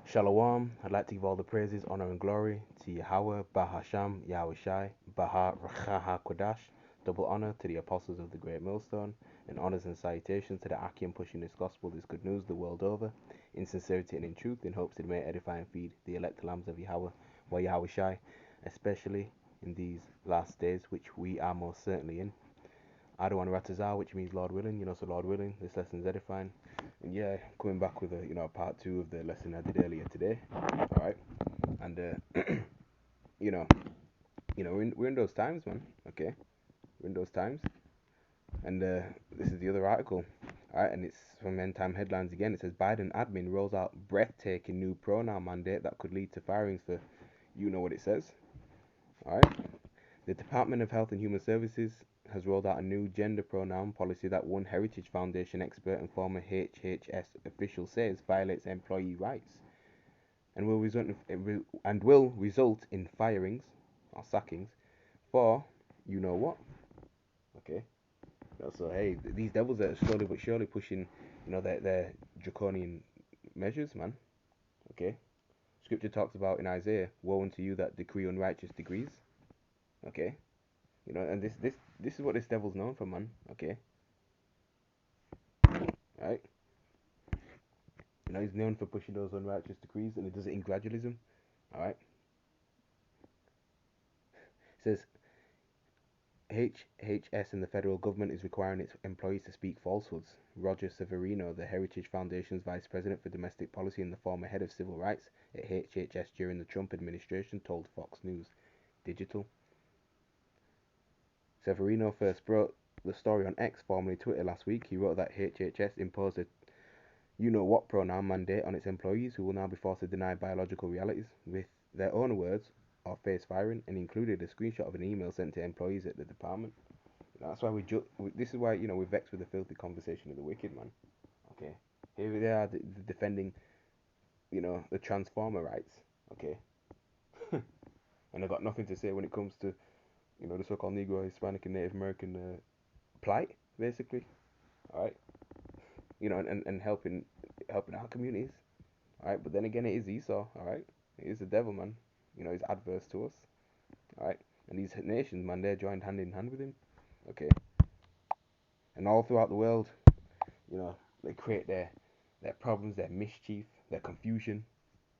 Shalom, I'd like to give all the praises, honor, and glory to Yahweh, Bahasham, Yahweh Shai, Baha Rachaha Kodash. Double honor to the apostles of the Great Millstone, and honors and salutations to the Akim pushing this gospel, this good news the world over, in sincerity and in truth, in hopes that it may edify and feed the elect lambs of Yahweh, or Yahweh Shai, especially in these last days, which we are most certainly in. Adawan Ratazar, which means Lord willing, so Lord willing, this lesson is edifying. And yeah, coming back with a part two of the lesson I did earlier today. All right, and you know, we're in those times, man. Okay, we're in those times, and this is the other article. All right, and it's from End Time Headlines again. It says Biden admin rolls out breathtaking new pronoun mandate that could lead to firings for, you know what it says. All right, the Department of Health and Human Services has rolled out a new gender pronoun policy that one Heritage Foundation expert and former HHS official says violates employee rights and will result in firings or sackings for you know what. Okay, so hey, these devils are slowly but surely pushing their draconian measures, man. Okay, Scripture talks about in Isaiah, woe unto you that decree unrighteous decrees. Okay, and this is what this devil's known for, man. Okay, right? He's known for pushing those unrighteous decrees, and he does it in gradualism. All right. It says HHS and the federal government is requiring its employees to speak falsehoods. Roger Severino, the Heritage Foundation's vice president for domestic policy and the former head of civil rights at HHS during the Trump administration, told Fox News Digital. Severino first broke the story on X, formerly Twitter, last week. He wrote that HHS imposed a you-know-what pronoun mandate on its employees, who will now be forced to deny biological realities with their own words or face firing, and included a screenshot of an email sent to employees at the department. That's why this is why we're vexed with the filthy conversation of the wicked, man. Okay, here they are defending the transformer rights. Okay, and they've got nothing to say when it comes to the so-called Negro, Hispanic, and Native American plight, basically. All right, and helping our communities. All right, but then again, it is Esau. All right, it is the devil, man. He's adverse to us. All right, and these nations, man, they're joined hand in hand with him. Okay, and all throughout the world, they create their problems, their mischief, their confusion.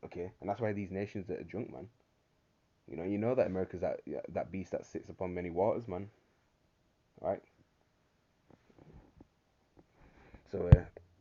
Okay, and that's why these nations that are drunk, man. That America's that beast that sits upon many waters, man. All right. So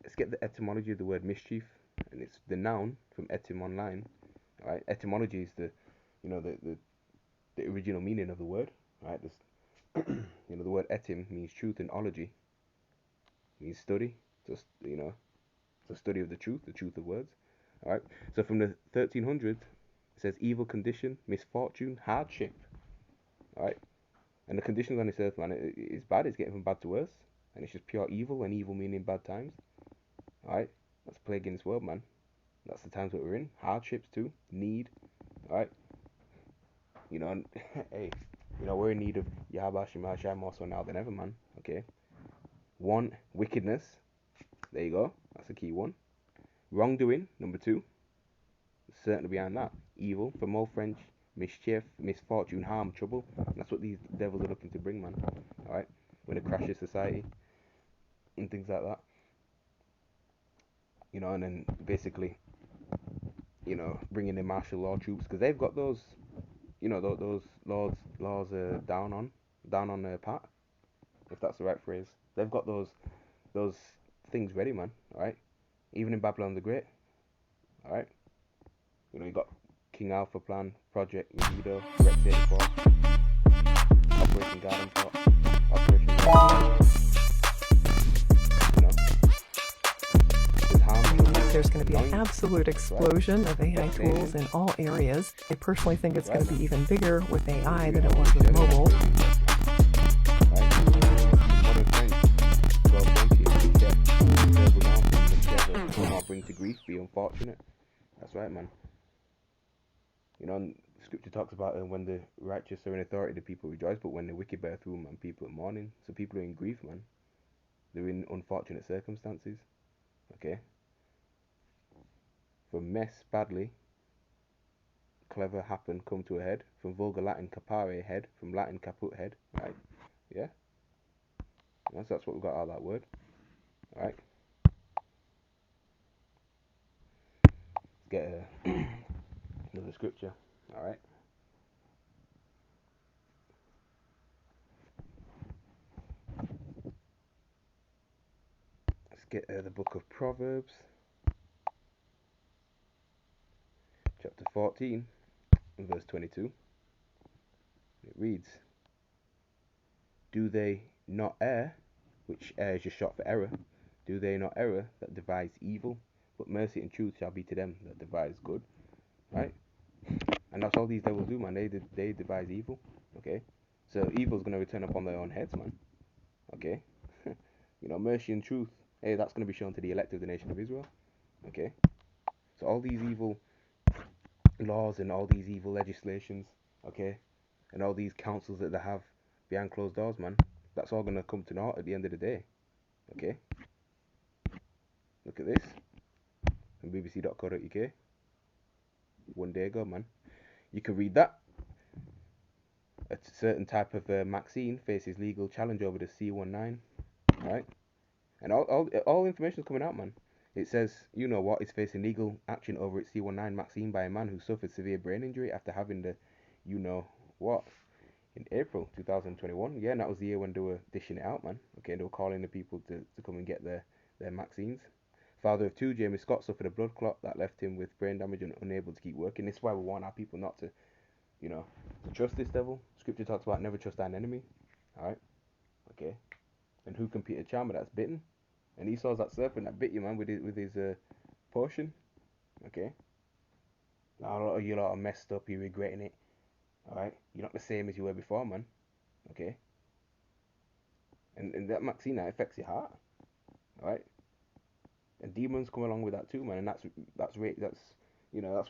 let's get the etymology of the word mischief, and it's the noun from Etym Online. All right, etymology is the original meaning of the word. All right, the word etym means truth, and ology means study. Just the study of the truth of words. All right. So from the 1300s, it says evil condition, misfortune, hardship. All right. And the conditions on this earth, man, it's bad. It's getting from bad to worse, and it's just pure evil, and evil meaning bad times. All right. That's plaguing this world, man. That's the times that we're in. Hardships too. Need. All right. And, hey, we're in need of Yahweh Shemashai more so now than ever, man. Okay. One, wickedness. There you go. That's a key one. Wrongdoing, number two. Certainly behind that. Evil, from all French, mischief, misfortune, harm, trouble. That's what these devils are looking to bring, man. Alright? When it crashes society and things like that. And then basically, bringing in martial law troops, because they've got those, those laws down on their pat, if that's the right phrase. They've got those things ready, man. Alright? Even in Babylon the Great. Alright? You got King Alpha Plan, Project Megiddo, Rex 84, Operation Garden Plot, Operation there's going to be an absolute explosion of AI tools in all areas. I personally think it's going to be even bigger with AI than it was with mobile. Bring to grief, be unfortunate. That's right, man. Scripture talks about when the righteous are in authority, the people rejoice, but when the wicked bear through, man, people are mourning. So people are in grief, man. They're in unfortunate circumstances. Okay. From mess, badly, clever, happen, come to a head. From vulgar Latin, capare, head. From Latin, caput, head. Right? Yeah? That's what we've got out of that word. Alright? Let's get another scripture. Alright? Let's get the book of Proverbs, chapter 14, and verse 22. It reads, do they not err, which err is just short for error, do they not err that devise evil? But mercy and truth shall be to them that devise good. Right? And that's all these devils do, man. They devise evil. Okay? So evil's going to return upon their own heads, man. Okay? Mercy and truth, hey, that's going to be shown to the elect of the nation of Israel. Okay? So all these evil laws and all these evil legislations, okay, and all these councils that they have behind closed doors, man, that's all going to come to naught at the end of the day. Okay? Look at this. From bbc.co.uk. One day ago, man. You can read that. A certain type of Maxine faces legal challenge over the C19. Right? And all information is coming out, man. It says, you know what, is facing legal action over its C19 Maxine by a man who suffered severe brain injury after having the, you know what, in April 2021. Yeah, and that was the year when they were dishing it out, man. Okay, and they were calling the people to come and get their Maxines. Father of two, Jamie Scott suffered a blood clot that left him with brain damage and unable to keep working. This is why we want our people not to, to trust this devil. Scripture talks about never trust thine enemy. Alright? Okay. And who can beat a charmer that's bitten? And Esau's that serpent that bit you, man, with his potion. Okay? Now a lot of you lot are messed up, you're regretting it. Alright? You're not the same as you were before, man. Okay? And that Maxine, that affects your heart. Alright? And demons come along with that too, man. And that's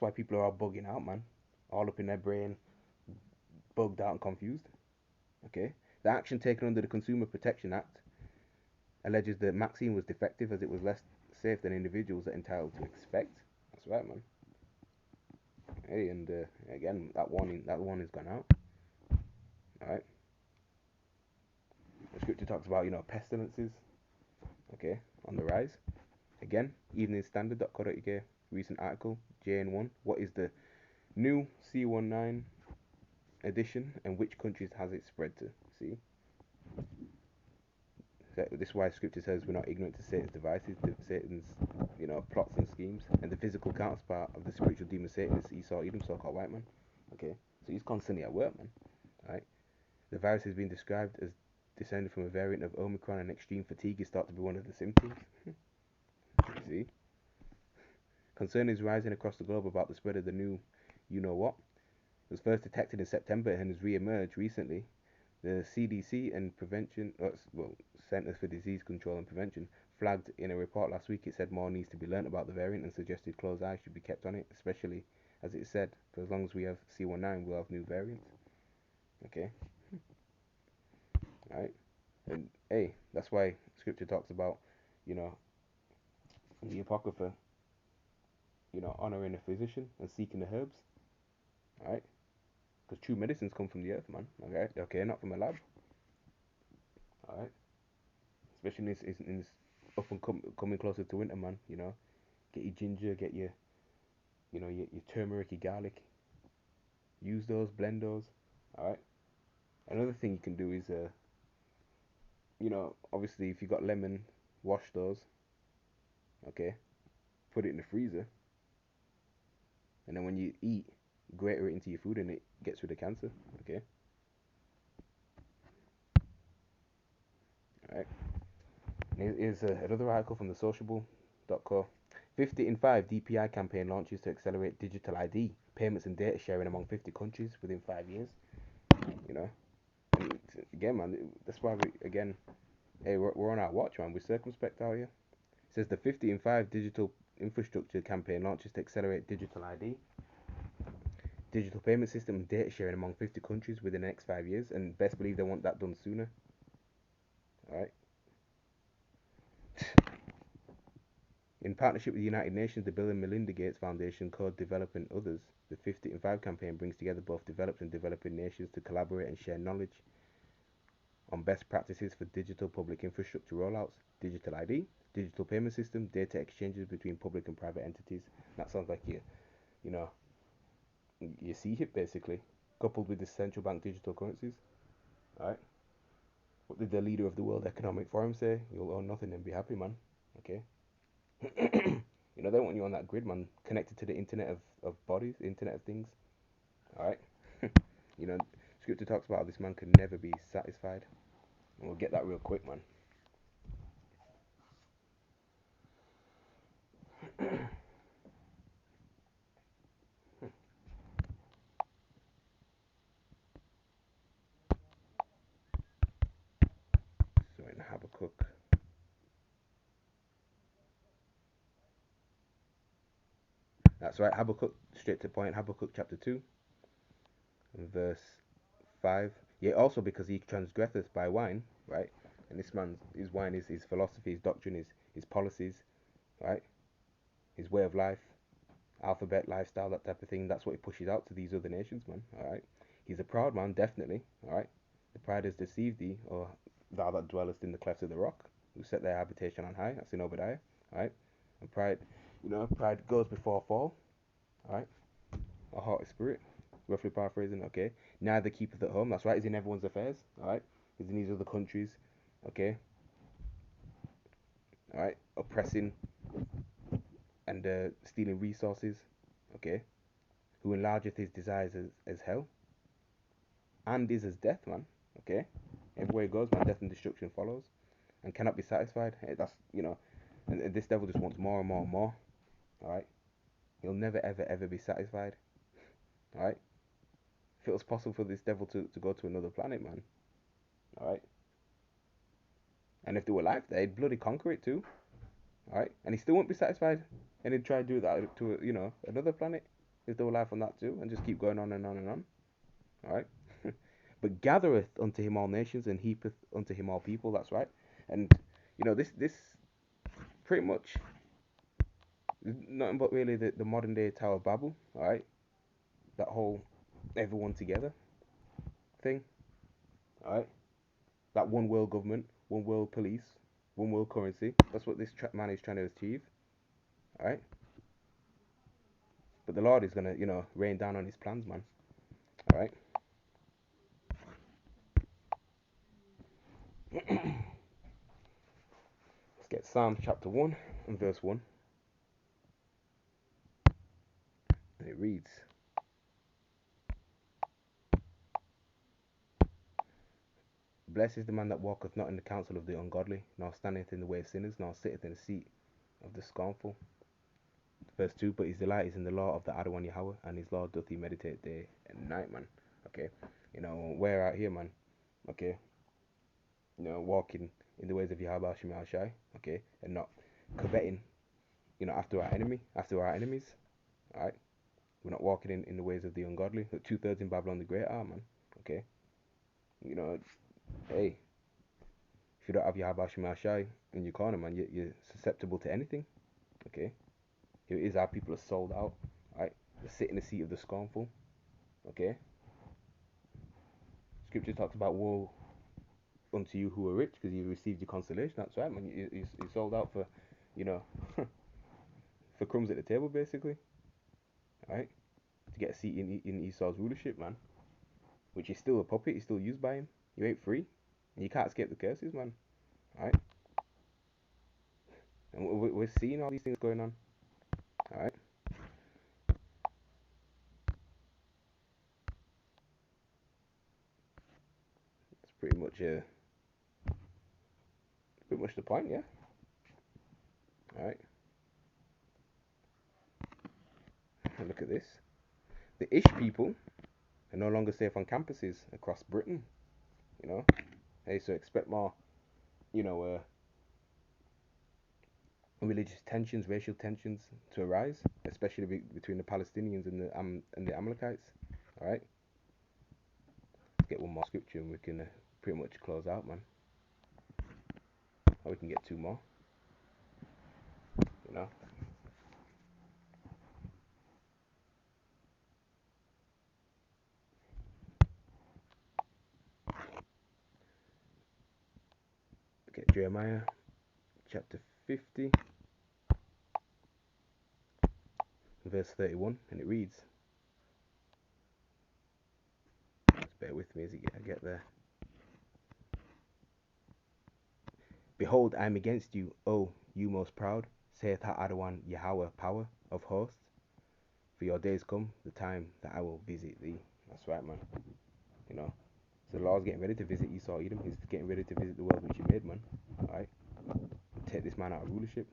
why people are all bugging out, man. All up in their brain, bugged out and confused. Okay? The action taken under the Consumer Protection Act alleges that Maxine was defective as it was less safe than individuals are entitled to expect. That's right, man. Hey, and again, that warning's gone out. Alright? The scripture talks about, pestilences, okay, on the rise. Again, eveningstandard.co.uk, recent article, JN1, what is the new C19 edition and which countries has it spread to? See? This is why scripture says we're not ignorant to Satan's devices, Satan's, plots and schemes, and the physical counterpart of the spiritual demon Satan is Esau, Edom, so-called white man. Okay, so he's constantly at work, man. Alright, the virus has been described as descended from a variant of Omicron, and extreme fatigue is thought to be one of the symptoms. See, concern is rising across the globe about the spread of the new, it was first detected in September and has re-emerged recently. The CDC and Centers for Disease Control and Prevention flagged in a report last week. It said more needs to be learnt about the variant and suggested close eyes should be kept on it, especially as it said, for as long as we have C19, we'll have new variants. Okay. Alright. And hey, that's why scripture talks about, the Apocrypha, honoring a physician and seeking the herbs. Alright. Because true medicines come from the earth, man. Okay, not from a lab. Alright. Especially in this up and coming closer to winter, man. Get your ginger, get your, your turmeric, your garlic. Use those, blend those. Alright. Another thing you can do is, obviously if you got lemon, wash those. Okay. Put it in the freezer. And then when you eat, grate it into your food and it gets rid of cancer. Okay. Alright. Here's another article from the sociable.co. 50 in 5 DPI campaign launches to accelerate digital ID, payments and data sharing among 50 countries within 5 years. And again, man, that's why we're on our watch, man. We're circumspect out here. It says the 50 in 5 digital infrastructure campaign launches to accelerate digital ID, digital payment system and data sharing among 50 countries within the next 5 years, and best believe they want that done sooner. Alright. In partnership with the United Nations, the Bill and Melinda Gates Foundation, Co-Develop and others, the 50 in 5 campaign brings together both developed and developing nations to collaborate and share knowledge on best practices for digital public infrastructure rollouts, digital ID, digital payment system, data exchanges between public and private entities. That sounds like you know, your CHIP basically, coupled with the central bank digital currencies. Alright? What did the leader of the World Economic Forum say? You'll own nothing and be happy, man. Okay? They want you on that grid, man, connected to the internet of bodies, internet of things. Alright? Scripture talks about how this man can never be satisfied. And we'll get that real quick, man. So in Habakkuk. That's right, Habakkuk, straight to the point, Habakkuk chapter 2, verse 5. Yet also because he transgresseth by wine, right? And this man's, his wine is his philosophy, his doctrine, his policies, right? His way of life, alphabet, lifestyle, that type of thing. That's what he pushes out to these other nations, man, alright? He's a proud man, definitely, alright? The pride has deceived thee, or thou that dwellest in the clefts of the rock, who set their habitation on high. That's in Obadiah, alright? And pride, pride goes before a fall, alright? A haughty spirit, roughly paraphrasing, okay? Neither keepeth at home, that's right, he's in everyone's affairs, alright? He's in these other countries, okay? Alright? Oppressing and stealing resources, okay? Who enlargeth his desires as hell, and is as death, man, okay? Everywhere he goes, man, death and destruction follows, and cannot be satisfied. That's, and this devil just wants more and more and more, alright? He'll never, ever, ever be satisfied, alright? If it was possible for this devil to go to another planet, man, alright? And if they were life there, he'd bloody conquer it too, alright? And he still won't be satisfied, and he'd try to do that to, another planet, if there were life on that too, and just keep going on and on and on, alright? But gathereth unto him all nations, and heapeth unto him all people, that's right. And, this pretty much nothing but really the modern day Tower of Babel, alright? That whole everyone together thing, alright? That one world government, one world police, one world currency. That's what this man is trying to achieve, alright? But the Lord is gonna, rain down on his plans, man, alright? Let's get Psalms chapter 1 and verse 1. And it reads, Blessed is the man that walketh not in the counsel of the ungodly, nor standeth in the way of sinners, nor sitteth in the seat of the scornful. Verse 2, but his delight is in the law of the Adonai Yahweh, and his law doth he meditate day and night, man. Okay, we're out here, man. Okay, walking in the ways of Yahweh Shema Shai, okay, and not coveting, after our enemies, alright? We're not walking in the ways of the ungodly. 2/3 in Babylon the Great are, man. Okay, hey, if you don't have Yahweh Shema Shai in your corner, man, you're susceptible to anything, okay? Here it is, our people are sold out, right? They sit in the seat of the scornful, okay? Scripture talks about woe unto you who are rich, because you received your consolation. That's right, man. You're sold out for, for crumbs at the table, basically, right? To get a seat in Esau's rulership, man. Which is still a puppet. You're still used by him. You ain't free, and you can't escape the curses, man. Right? And we're seeing all these things going on. All right. It's pretty much the point, yeah. All right. And look at this. The Ish people are no longer safe on campuses across Britain. Hey, so expect more. Religious tensions, racial tensions to arise, especially between the Palestinians and the Amalekites. All right. Let's get one more scripture and we can pretty much close out, man. Or we can get two more. know. Okay, Jeremiah chapter 50, verse 31, and it reads, just bear with me as I get there. Behold, I am against you, O you most proud, saith Adawan Yahweh, power of hosts. For your days come, the time that I will visit thee. That's right, man. You know, so the Lord's getting ready to visit Esau Edom. He's getting ready to visit the world which he made, man. Alright? Take this man out of rulership.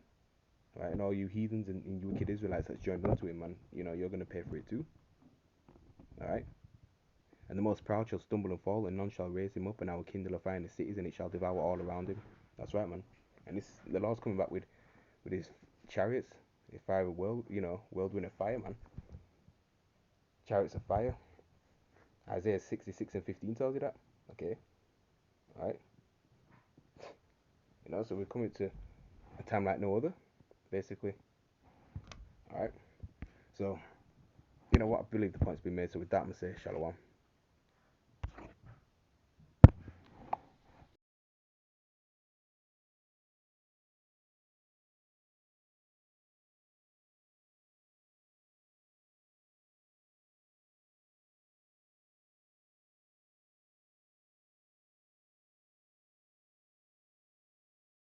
Right? And all you heathens and you wicked Israelites that's joined unto him, man, you know, you're going to pay for it too. Alright? And the most proud shall stumble and fall, and none shall raise him up, and I will kindle a fire in the cities, and it shall devour all around him. That's right, man. And the Lord's coming back with his chariots, his fire of whirlwind of fire, man. Chariots of fire. Isaiah 66 and 15 tells you that. Okay. Alright. You know, so we're coming to a time like no other, basically. Alright. So, you know what? I believe the point's been made. So with that, I'm going to say shalom.